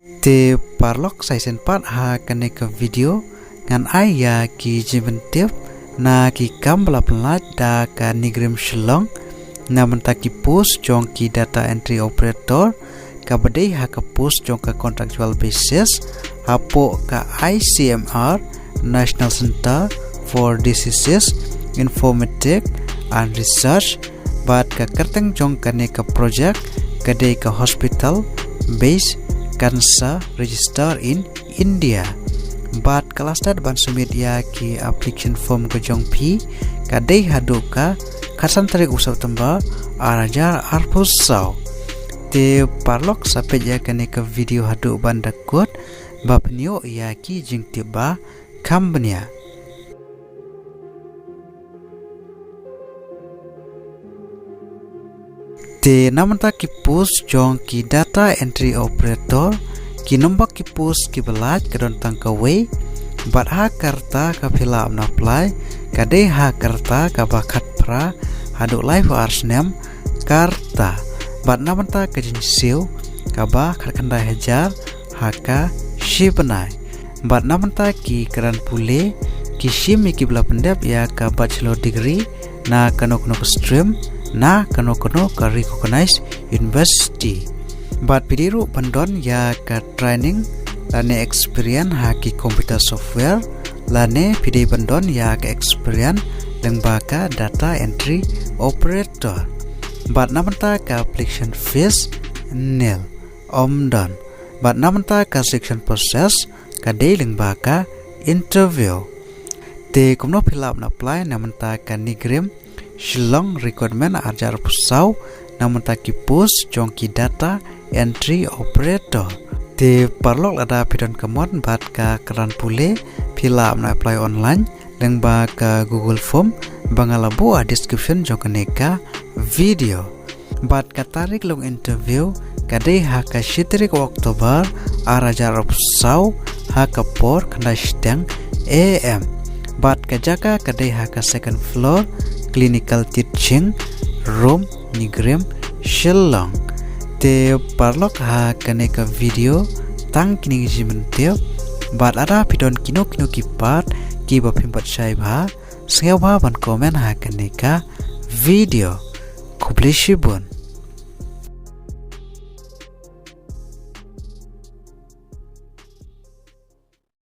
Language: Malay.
Te parlok sai sen pat ha kane ka video ngan aya ki jimen tip na ki kambla pelat da ka Nigrim Shillong na mentaki post jong ki data entry operator ka badai ha ka post jong ka contractual basis hapo ka ICMR National Center for Diseases Informatics and Research bat ka kerteng jong kane ka project kadai ka hospital base cancer register in India. Bat kalastad ban sumit ya ki application form ke jong pi kadai hadu ka kasan tarik usap tamba arajar arpusau. Te parlok sampai ya kane ke video hadu ban dakut bapnio ya ki jing tiba kambnya. Te namanta ki post jong ki data entry operator ki nombak ki post ki belaj kadon tangkawe bat ha karta ka phila amna apply kade ha karta ka bakat pra hadu live arsnem karta bat namanta ka jinsiu ka ba khandai hajar haka shibanai bat namanta ki karan pule ki shimi ki bla pendap ya ka bachelor degree na kanok stream na kano ka recognized university bat pidiru pendon ya ka training lane experience ha ki computer software lane pidi pendon ya ka experience lengbaka data entry operator bat namanta ka application fees nil omdon bat namanta ka selection process ka de lengbaka interview te kumno fill up na apply namanta ka Nigrim Shillong requirement ajar pusau namanta ki post jong ki data entry operator te parlok ada pidon kemon bat ka keran pule pila na apply online leng ba ka Google Form bangalabu a description jong kaneka video bat ka tarik long interview kade ha ka 7 Oktober arajar pusau ha ka por kanda stang am bat ka jaka kade ha ka second floor clinical teaching room Nigrim Shillong te parlok ha kaneka video tang kini jimen teo bat ada pidon kino kipat ki ba pimpat sai ba sengau ba ban komen ha kaneka video kublishibun